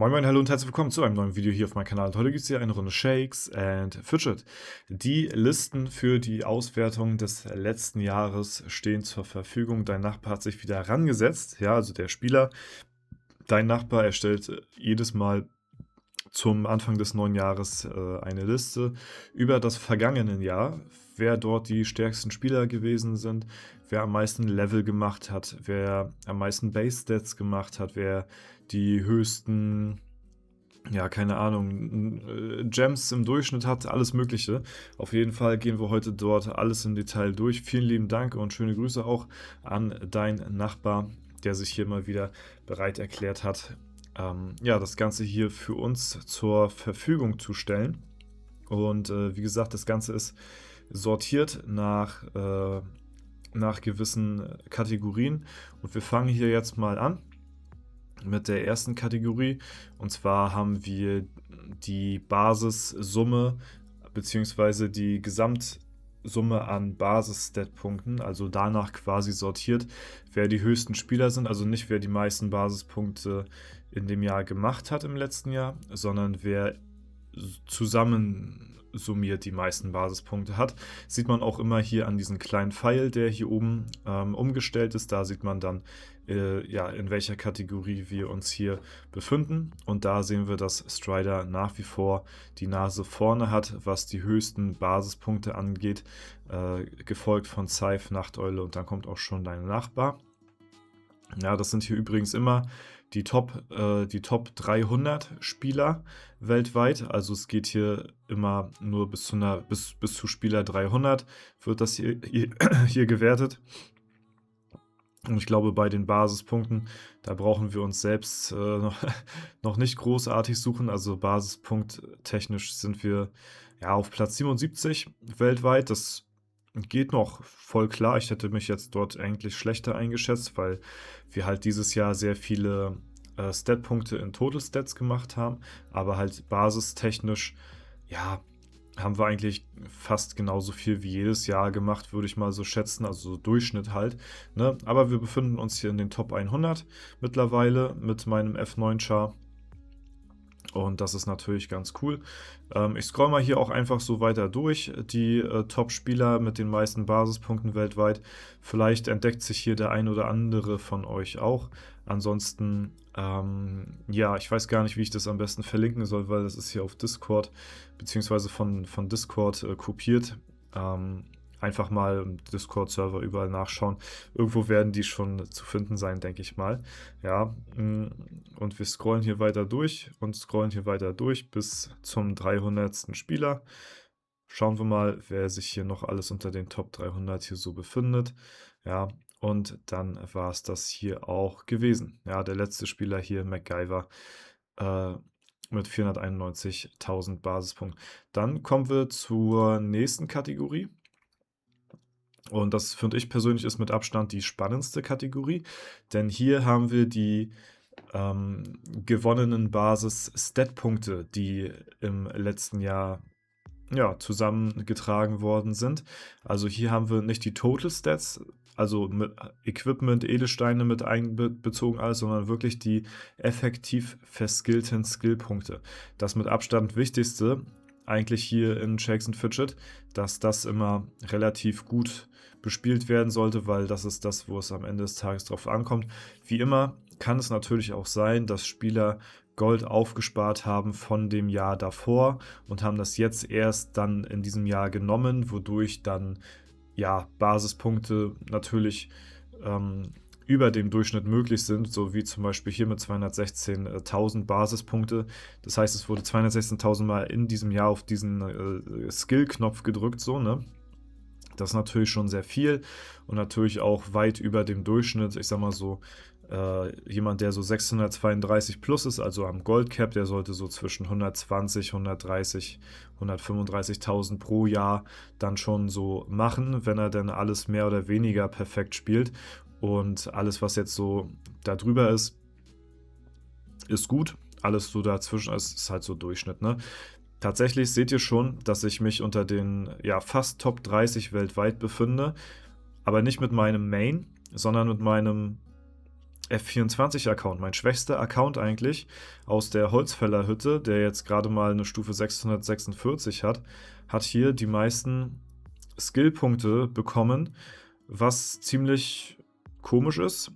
Moin Moin, hallo und herzlich willkommen zu einem neuen Video hier auf meinem Kanal. Und heute gibt es hier eine Runde Shakes and Fidget. Die Listen für die Auswertung des letzten Jahres stehen zur Verfügung. Dein Nachbar hat sich wieder rangesetzt, ja, also der Spieler. Dein Nachbar erstellt jedes Mal zum Anfang des neuen Jahres eine Liste über das vergangene Jahr, wer dort die stärksten Spieler gewesen sind, wer am meisten Level gemacht hat, wer am meisten Base Stats gemacht hat, wer die höchsten, ja, keine Ahnung, Gems im Durchschnitt hat, alles Mögliche. Auf jeden Fall gehen wir heute dort alles im Detail durch. Vielen lieben Dank und schöne Grüße auch an deinen Nachbar, der sich hier mal wieder bereit erklärt hat, ja, das Ganze hier für uns zur Verfügung zu stellen. Und wie gesagt, das Ganze ist sortiert nach gewissen Kategorien. Und wir fangen hier jetzt mal an mit der ersten Kategorie. Und zwar haben wir die Basissumme bzw. die Gesamtsumme an Basis-Stat-Punkten, also danach quasi sortiert, wer die höchsten Spieler sind, also nicht wer die meisten Basispunkte in dem Jahr gemacht hat im letzten Jahr, sondern wer zusammen summiert die meisten Basispunkte hat. Sieht man auch immer hier an diesem kleinen Pfeil, der hier oben umgestellt ist. Da sieht man dann, ja, in welcher Kategorie wir uns hier befinden. Und da sehen wir, dass Strider nach wie vor die Nase vorne hat, was die höchsten Basispunkte angeht, gefolgt von Scythe, Nachteule und dann kommt auch schon dein Nachbar. Ja, das sind hier übrigens immer die Top 300 Spieler weltweit. Also es geht hier immer nur bis zu Spieler 300 wird das hier gewertet. Und ich glaube, bei den Basispunkten, da brauchen wir uns selbst noch nicht großartig suchen. Also basispunkttechnisch sind wir ja auf Platz 77 weltweit. Das geht noch voll klar. Ich hätte mich jetzt dort eigentlich schlechter eingeschätzt, weil wir halt dieses Jahr sehr viele Stat-Punkte in Total Stats gemacht haben. Aber halt basistechnisch, ja, haben wir eigentlich fast genauso viel wie jedes Jahr gemacht, würde ich mal so schätzen, also so Durchschnitt halt. Ne? Aber wir befinden uns hier in den Top 100 mittlerweile mit meinem F9-Char. Und das ist natürlich ganz cool. Ich scroll mal hier auch einfach so weiter durch, die Top-Spieler mit den meisten Basispunkten weltweit. Vielleicht entdeckt sich hier der ein oder andere von euch auch. Ansonsten, ja, ich weiß gar nicht, wie ich das am besten verlinken soll, weil das ist hier auf Discord, beziehungsweise von Discord kopiert. Einfach mal im Discord-Server überall nachschauen. Irgendwo werden die schon zu finden sein, denke ich mal. Ja, und wir scrollen hier weiter durch und scrollen hier weiter durch bis zum 300. Spieler. Schauen wir mal, wer sich hier noch alles unter den Top 300 hier so befindet. Ja, und dann war es das hier auch gewesen. Ja, der letzte Spieler hier, MacGyver, mit 491.000 Basispunkten. Dann kommen wir zur nächsten Kategorie. Und das finde ich persönlich ist mit Abstand die spannendste Kategorie, denn hier haben wir die gewonnenen Basis-Stat-Punkte, die im letzten Jahr, ja, zusammengetragen worden sind. Also hier haben wir nicht die Total Stats, also mit Equipment, Edelsteine mit einbezogen alles, sondern wirklich die effektiv verskillten Skillpunkte. Das mit Abstand wichtigste eigentlich hier in Shakes and Fidget, dass das immer relativ gut bespielt werden sollte, weil das ist das, wo es am Ende des Tages drauf ankommt. Wie immer kann es natürlich auch sein, dass Spieler Gold aufgespart haben von dem Jahr davor und haben das jetzt erst dann in diesem Jahr genommen, wodurch dann, ja, Basispunkte natürlich über dem Durchschnitt möglich sind, so wie zum Beispiel hier mit 216.000 Basispunkte. Das heißt, es wurde 216.000 Mal in diesem Jahr auf diesen Skill-Knopf gedrückt, so, ne? Das ist natürlich schon sehr viel und natürlich auch weit über dem Durchschnitt. Ich sag mal so, jemand, der so 632 plus ist, also am Goldcap, der sollte so zwischen 120, 130, 135.000 pro Jahr dann schon so machen, wenn er dann alles mehr oder weniger perfekt spielt. Und alles, was jetzt so da drüber ist gut. Alles so dazwischen ist halt so Durchschnitt, ne? Tatsächlich seht ihr schon, dass ich mich unter den, ja, fast Top 30 weltweit befinde, aber nicht mit meinem Main, sondern mit meinem F24-Account, mein schwächster Account eigentlich aus der Holzfällerhütte, der jetzt gerade mal eine Stufe 646 hat, hat hier die meisten Skillpunkte bekommen, was ziemlich komisch ist.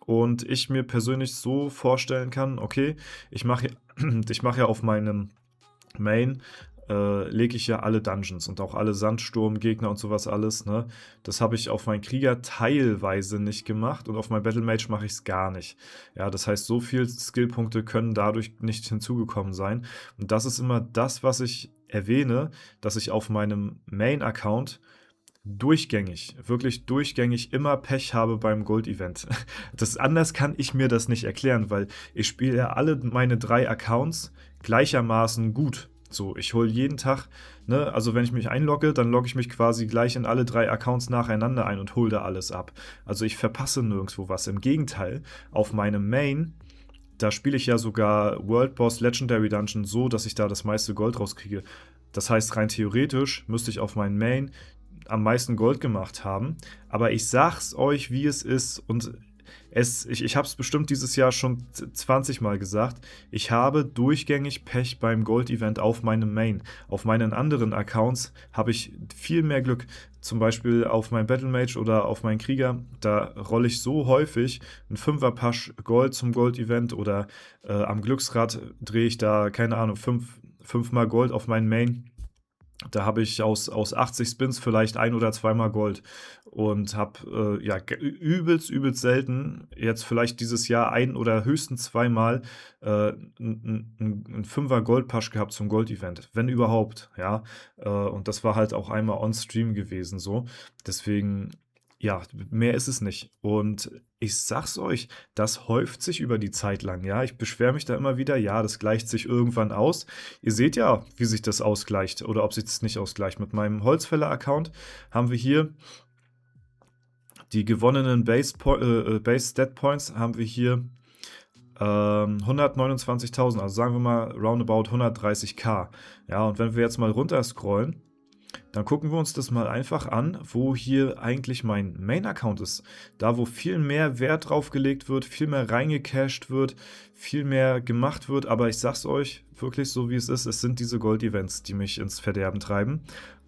Und ich mir persönlich so vorstellen kann, okay, ich mache ich mach ja auf meinem Main, lege ich ja alle Dungeons und auch alle Sandsturmgegner und sowas alles, ne? Das habe ich auf meinen Krieger teilweise nicht gemacht und auf meinen Battlemage mache ich es gar nicht. Ja, das heißt, so viel Skillpunkte können dadurch nicht hinzugekommen sein. Und das ist immer das, was ich erwähne, dass ich auf meinem Main-Account wirklich durchgängig immer Pech habe beim Gold-Event. Anders kann ich mir das nicht erklären, weil ich spiele ja alle meine 3 Accounts gleichermaßen gut. So, ich hole jeden Tag, ne, also wenn ich mich einlogge, dann logge ich mich quasi gleich in alle 3 Accounts nacheinander ein und hole da alles ab. Also ich verpasse nirgendwo was. Im Gegenteil, auf meinem Main, da spiele ich ja sogar World Boss Legendary Dungeon so, dass ich da das meiste Gold rauskriege. Das heißt, rein theoretisch müsste ich auf meinen Main am meisten Gold gemacht haben. Aber ich sag's euch, wie es ist. Und ich habe es bestimmt dieses Jahr schon 20 Mal gesagt. Ich habe durchgängig Pech beim Gold-Event auf meinem Main. Auf meinen anderen Accounts habe ich viel mehr Glück. Zum Beispiel auf meinem Battlemage oder auf meinen Krieger. Da rolle ich so häufig ein 5er-Pasch Gold zum Gold-Event oder am Glücksrad drehe ich da, keine Ahnung, 5 mal Gold auf meinen Main. Da habe ich aus 80 Spins vielleicht 1 oder 2 Mal Gold und habe ja, übelst selten jetzt vielleicht dieses Jahr 1 oder höchstens 2 Mal ein 5er Goldpasch gehabt zum Gold-Event, wenn überhaupt, ja. Und das war halt auch einmal on-stream gewesen so. Deswegen, ja, mehr ist es nicht. Und ich sag's euch, das häuft sich über die Zeit lang, ja. Ich beschwere mich da immer wieder, ja, das gleicht sich irgendwann aus. Ihr seht ja, wie sich das ausgleicht oder ob sich das nicht ausgleicht. Mit meinem Holzfäller-Account haben wir hier die gewonnenen Base-Stat-Points haben wir hier 129.000, also sagen wir mal roundabout 130k. Ja, und wenn wir jetzt mal runter scrollen, dann gucken wir uns das mal einfach an, wo hier eigentlich mein Main-Account ist. Da, wo viel mehr Wert drauf gelegt wird, viel mehr reingecashed wird, viel mehr gemacht wird. Aber ich sag's euch wirklich so, wie es ist. Es sind diese Gold-Events, die mich ins Verderben treiben.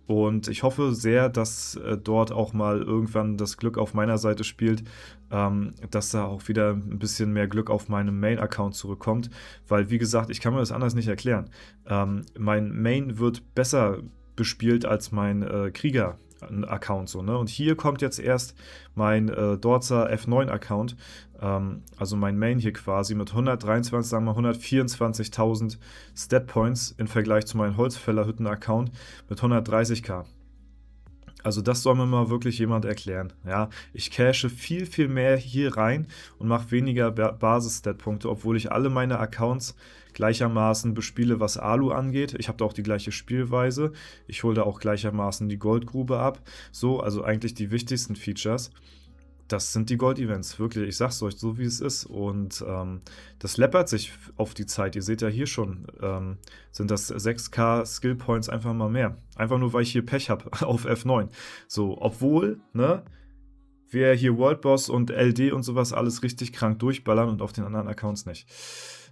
Und ich hoffe sehr, dass dort auch mal irgendwann das Glück auf meiner Seite spielt, dass da auch wieder ein bisschen mehr Glück auf meinem Main-Account zurückkommt. Weil, wie gesagt, ich kann mir das anders nicht erklären. Mein Main wird besser bespielt als mein Krieger-Account. So, ne? Und hier kommt jetzt erst mein Dorzer F9-Account, also mein Main hier quasi mit 123, sagen wir 124.000 Stat-Points im Vergleich zu meinem Holzfällerhütten-Account mit 130k. Also das soll mir mal wirklich jemand erklären. Ja, ich cashe viel mehr hier rein und mache weniger Basis-Stat-Punkte, obwohl ich alle meine Accounts gleichermaßen bespiele, was Alu angeht. Ich habe da auch die gleiche Spielweise. Ich hole da auch gleichermaßen die Goldgrube ab. So, also eigentlich die wichtigsten Features. Das sind die Gold-Events, wirklich. Ich sag's euch, so wie es ist. Und das läppert sich auf die Zeit. Ihr seht ja hier schon, sind das 6k Skill-Points einfach mal mehr. Einfach nur, weil ich hier Pech habe auf F9. So, obwohl, ne, wir hier World Boss und LD und sowas alles richtig krank durchballern und auf den anderen Accounts nicht.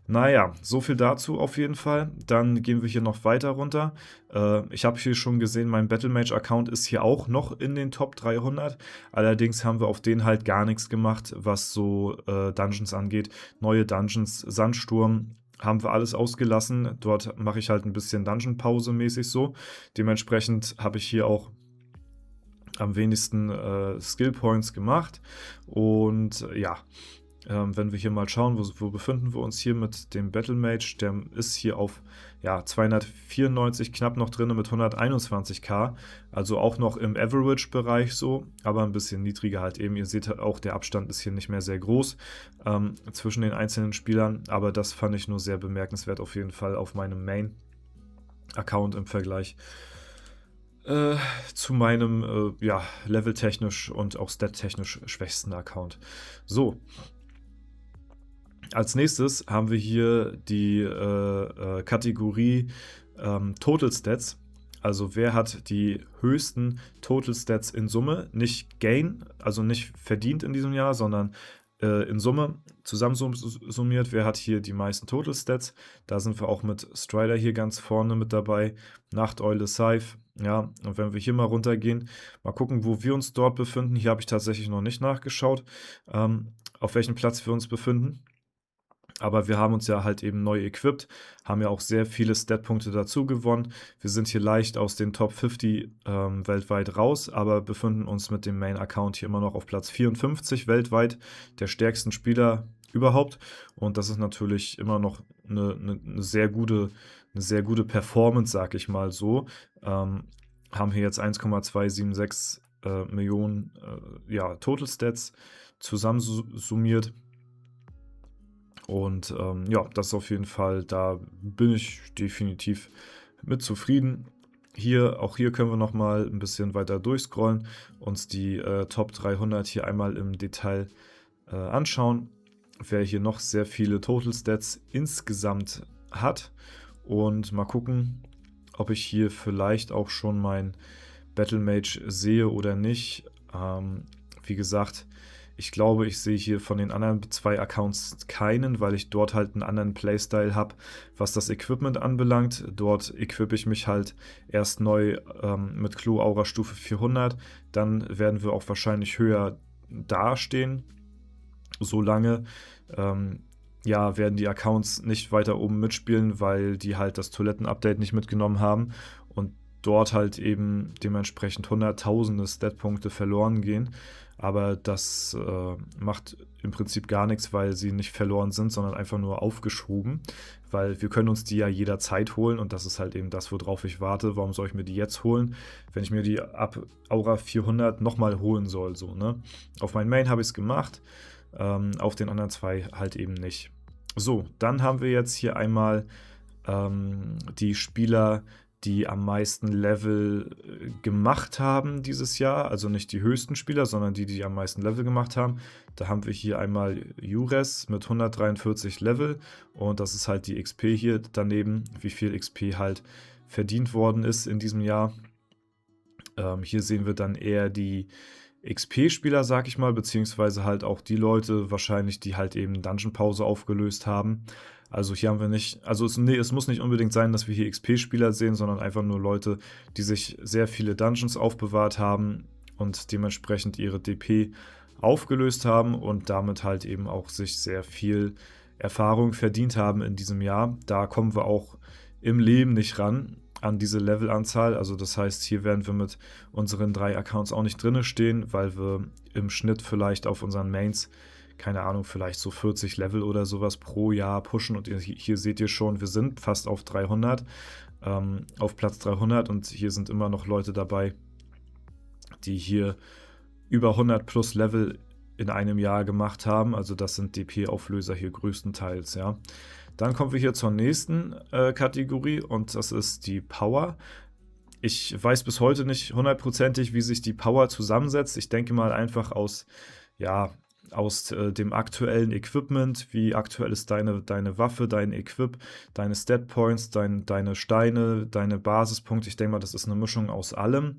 Naja, so viel dazu auf jeden Fall. Dann gehen wir hier noch weiter runter. Ich habe hier schon gesehen, mein Battlemage-Account ist hier auch noch in den Top 300. Allerdings haben wir auf den halt gar nichts gemacht, was so Dungeons angeht. Neue Dungeons, Sandsturm, haben wir alles ausgelassen. Dort mache ich halt ein bisschen Dungeon-Pause mäßig so. Dementsprechend habe ich hier auch am wenigsten Skill Points gemacht. Und ja, wenn wir hier mal schauen, wo befinden wir uns hier mit dem Battlemage, der ist hier auf ja, 294 knapp noch drin mit 121k, also auch noch im Average-Bereich so, aber ein bisschen niedriger halt eben. Ihr seht auch, der Abstand ist hier nicht mehr sehr groß zwischen den einzelnen Spielern, aber das fand ich nur sehr bemerkenswert auf jeden Fall auf meinem Main-Account im Vergleich zu meinem ja, leveltechnisch und auch stat-technisch schwächsten Account. So, als nächstes haben wir hier die Kategorie Total Stats. Also wer hat die höchsten Total Stats in Summe? Nicht Gain, also nicht verdient in diesem Jahr, sondern in Summe zusammensummiert, wer hat hier die meisten Total Stats. Da sind wir auch mit Strider hier ganz vorne mit dabei, Nachteule, Scythe, ja, und wenn wir hier mal runtergehen, mal gucken, wo wir uns dort befinden. Hier habe ich tatsächlich noch nicht nachgeschaut, auf welchem Platz wir uns befinden. Aber wir haben uns ja halt eben neu equipped, haben ja auch sehr viele Stat-Punkte dazu gewonnen. Wir sind hier leicht aus den Top 50 weltweit raus, aber befinden uns mit dem Main-Account hier immer noch auf Platz 54 weltweit, der stärksten Spieler überhaupt. Und das ist natürlich immer noch eine sehr gute Performance, sag ich mal so. Haben hier jetzt 1,276 Millionen Total Stats zusammensummiert. Und ja, das ist auf jeden Fall, da bin ich definitiv mit zufrieden. Auch hier können wir nochmal ein bisschen weiter durchscrollen, uns die Top 300 hier einmal im Detail anschauen, wer hier noch sehr viele Total Stats insgesamt hat. Und mal gucken, ob ich hier vielleicht auch schon mein Battle Mage sehe oder nicht. Wie gesagt, ich glaube, ich sehe hier von den anderen 2 Accounts keinen, weil ich dort halt einen anderen Playstyle habe, was das Equipment anbelangt. Dort equippe ich mich halt erst neu mit Clo Aura Stufe 400. Dann werden wir auch wahrscheinlich höher dastehen. Solange werden die Accounts nicht weiter oben mitspielen, weil die halt das Toiletten-Update nicht mitgenommen haben und dort halt eben dementsprechend hunderttausende Stat-Punkte verloren gehen. Aber das macht im Prinzip gar nichts, weil sie nicht verloren sind, sondern einfach nur aufgeschoben. Weil wir können uns die ja jederzeit holen und das ist halt eben das, worauf ich warte. Warum soll ich mir die jetzt holen, wenn ich mir die ab Aura 400 nochmal holen soll? So, ne? Auf meinen Main habe ich es gemacht, auf den anderen 2 halt eben nicht. So, dann haben wir jetzt hier einmal die Spieler, die am meisten Level gemacht haben dieses Jahr, also nicht die höchsten Spieler, sondern die am meisten Level gemacht haben. Da haben wir hier einmal Jures mit 143 Level und das ist halt die XP hier daneben, wie viel XP halt verdient worden ist in diesem Jahr. Hier sehen wir dann eher die XP-Spieler, sag ich mal, beziehungsweise halt auch die Leute wahrscheinlich, die halt eben Dungeon-Pause aufgelöst haben. Also hier haben wir nicht, es muss nicht unbedingt sein, dass wir hier XP-Spieler sehen, sondern einfach nur Leute, die sich sehr viele Dungeons aufbewahrt haben und dementsprechend ihre DP aufgelöst haben und damit halt eben auch sich sehr viel Erfahrung verdient haben in diesem Jahr. Da kommen wir auch im Leben nicht ran an diese Levelanzahl. Also das heißt, hier werden wir mit unseren 3 Accounts auch nicht drinne stehen, weil wir im Schnitt vielleicht auf unseren Mains, keine Ahnung, vielleicht so 40 Level oder sowas pro Jahr pushen. Und hier seht ihr schon, wir sind fast auf 300, auf Platz 300 und hier sind immer noch Leute dabei, die hier über 100 plus Level in einem Jahr gemacht haben. Also das sind DP-Auflöser hier größtenteils, ja. Dann kommen wir hier zur nächsten Kategorie und das ist die Power. Ich weiß bis heute nicht hundertprozentig, wie sich die Power zusammensetzt. Ich denke mal einfach aus dem aktuellen Equipment, wie aktuell ist deine Waffe, dein Equip, deine Stat Points, deine Steine, deine Basispunkte. Ich denke mal, das ist eine Mischung aus allem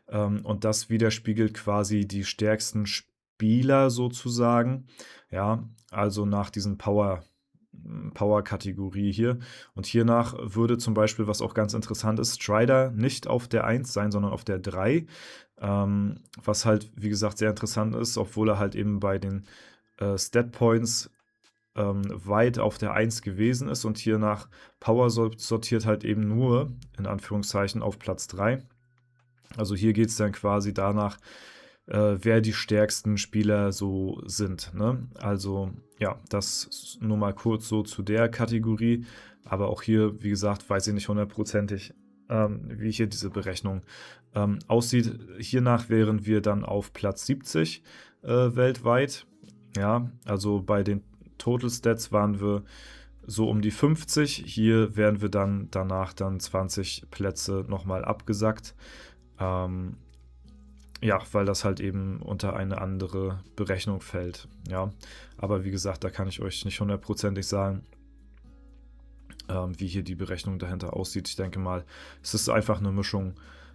und das widerspiegelt quasi die stärksten Spieler sozusagen. Ja, also nach diesen Power-Kategorie hier. Und hiernach würde zum Beispiel, was auch ganz interessant ist, Strider nicht auf der 1 sein, sondern auf der 3. Was halt, wie gesagt, sehr interessant ist, obwohl er halt eben bei den Stat Points weit auf der 1 gewesen ist und hier nach Power sortiert halt eben nur, in Anführungszeichen, auf Platz 3. Also hier geht es dann quasi danach, wer die stärksten Spieler so sind. Ne? Also ja, das nur mal kurz so zu der Kategorie. Aber auch hier, wie gesagt, weiß ich nicht hundertprozentig, wie hier diese Berechnung aussieht. Hiernach wären wir dann auf Platz 70 weltweit. Ja, also bei den Total Stats waren wir so um die 50. Hier wären wir dann danach 20 Plätze nochmal abgesackt. Ja, weil das halt eben unter eine andere Berechnung fällt. Ja, aber wie gesagt, da kann ich euch nicht hundertprozentig sagen, wie hier die Berechnung dahinter aussieht. Ich denke mal, es ist einfach eine Mischung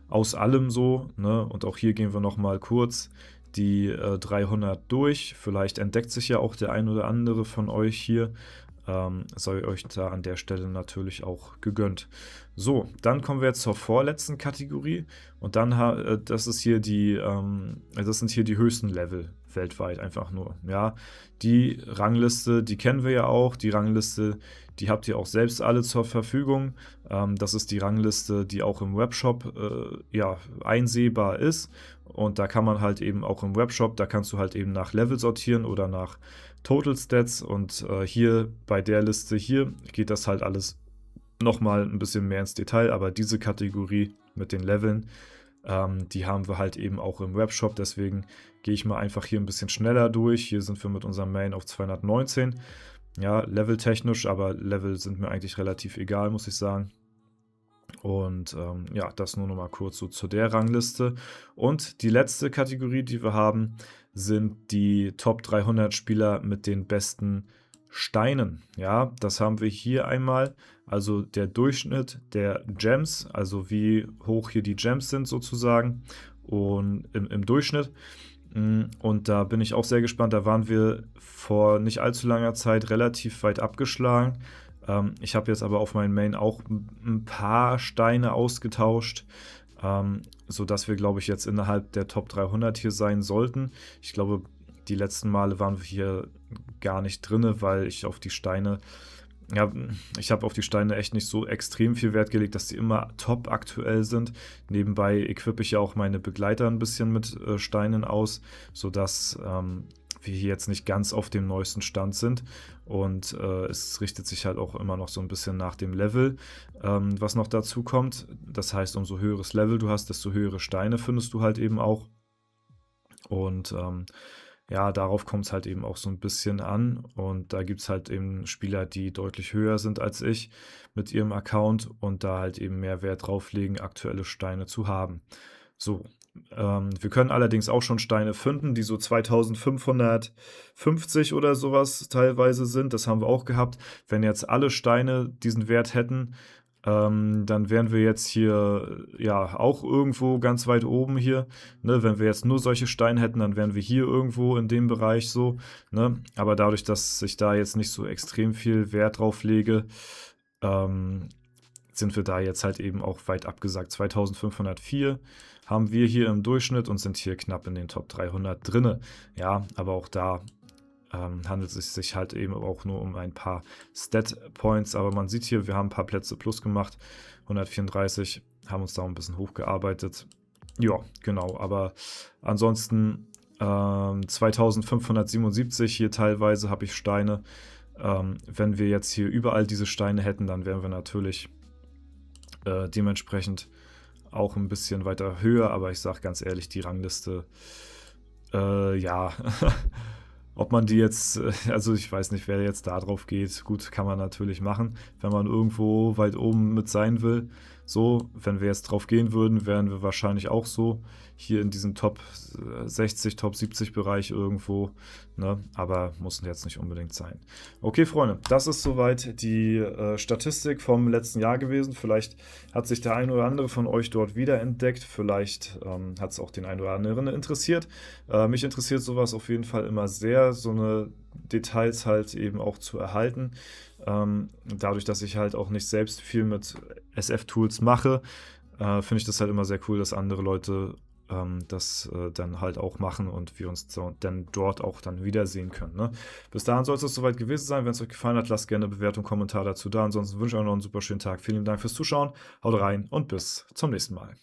aus allem so, ne? Und auch hier gehen wir nochmal kurz die 300 durch. Vielleicht entdeckt sich ja auch der ein oder andere von euch hier. Sei euch da an der Stelle natürlich auch gegönnt. So, dann kommen wir jetzt zur vorletzten Kategorie und dann das ist hier das sind hier die höchsten Level weltweit einfach nur. Ja, die Rangliste, die kennen wir ja auch. Die Rangliste, die habt ihr auch selbst alle zur Verfügung. Das ist die Rangliste, die auch im Webshop ja, einsehbar ist. Und da kann man halt eben auch im Webshop, da kannst du halt eben nach Level sortieren oder nach Total Stats. Und hier bei der Liste hier geht das halt alles nochmal ein bisschen mehr ins Detail. Aber diese Kategorie mit den Leveln, die haben wir halt eben auch im Webshop. Deswegen gehe ich mal einfach hier ein bisschen schneller durch. Hier sind wir mit unserem Main auf 219. Ja, leveltechnisch, aber Level sind mir eigentlich relativ egal, muss ich sagen. Und ja, das nur noch mal kurz so zu der Rangliste. Und die letzte Kategorie, die wir haben, sind die Top 300 Spieler mit den besten Steinen. Ja, das haben wir hier einmal. Also der Durchschnitt der Gems, also wie hoch hier die Gems sind sozusagen und im Durchschnitt. Und da bin ich auch sehr gespannt. Da waren wir vor nicht allzu langer Zeit relativ weit abgeschlagen. Ich habe jetzt aber auf meinem Main auch ein paar Steine ausgetauscht, sodass wir, glaube ich, jetzt innerhalb der Top 300 hier sein sollten. Ich glaube, die letzten Male waren wir hier gar nicht drin, weil ich auf die Steine, ja, ich habe auf die Steine echt nicht so extrem viel Wert gelegt, dass die immer top aktuell sind. Nebenbei equippe ich ja auch meine Begleiter ein bisschen mit Steinen aus, sodass wir hier jetzt nicht ganz auf dem neuesten Stand sind. Und es richtet sich halt auch immer noch so ein bisschen nach dem Level, was noch dazu kommt. Das heißt, umso höheres Level du hast, desto höhere Steine findest du halt eben auch. Und ja, darauf kommt es halt eben auch so ein bisschen an. Und da gibt es halt eben Spieler, die deutlich höher sind als ich mit ihrem Account und da halt eben mehr Wert drauf legen, aktuelle Steine zu haben. So, wir können allerdings auch schon Steine finden, die so 2550 oder sowas teilweise sind. Das haben wir auch gehabt. Wenn jetzt alle Steine diesen Wert hätten, dann wären wir jetzt hier ja auch irgendwo ganz weit oben hier. Ne? Wenn wir jetzt nur solche Steine hätten, dann wären wir hier irgendwo in dem Bereich so. Ne? Aber dadurch, dass ich da jetzt nicht so extrem viel Wert drauf lege, sind wir da jetzt halt eben auch weit abgesagt. 2504 haben wir hier im Durchschnitt und sind hier knapp in den Top 300 drinne. Ja, aber auch da handelt es sich halt eben auch nur um ein paar Stat-Points. Aber man sieht hier, wir haben ein paar Plätze plus gemacht. 134, haben uns da ein bisschen hochgearbeitet. Ja, genau. Aber ansonsten 2577 hier teilweise habe ich Steine. Wenn wir jetzt hier überall diese Steine hätten, dann wären wir natürlich dementsprechend auch ein bisschen weiter höher, aber ich sage ganz ehrlich, die Rangliste, ja, ob man die jetzt, also ich weiß nicht, wer jetzt da drauf geht, gut, kann man natürlich machen, wenn man irgendwo weit oben mit sein will. So, wenn wir jetzt drauf gehen würden, wären wir wahrscheinlich auch so hier in diesem Top 60, Top 70 Bereich irgendwo, ne? Aber muss jetzt nicht unbedingt sein. Okay, Freunde, das ist soweit die Statistik vom letzten Jahr gewesen. Vielleicht hat sich der ein oder andere von euch dort wiederentdeckt. Vielleicht hat es auch den einen oder anderen interessiert. Mich interessiert sowas auf jeden Fall immer sehr, so eine Details halt eben auch zu erhalten. Dadurch, dass ich halt auch nicht selbst viel mit SF-Tools mache, finde ich das halt immer sehr cool, dass andere Leute das dann halt auch machen und wir uns dann dort auch dann wiedersehen können. Ne? Bis dahin soll es soweit gewesen sein. Wenn es euch gefallen hat, lasst gerne eine Bewertung, Kommentar dazu da. Ansonsten wünsche ich euch noch einen super schönen Tag. Vielen Dank fürs Zuschauen. Haut rein und bis zum nächsten Mal.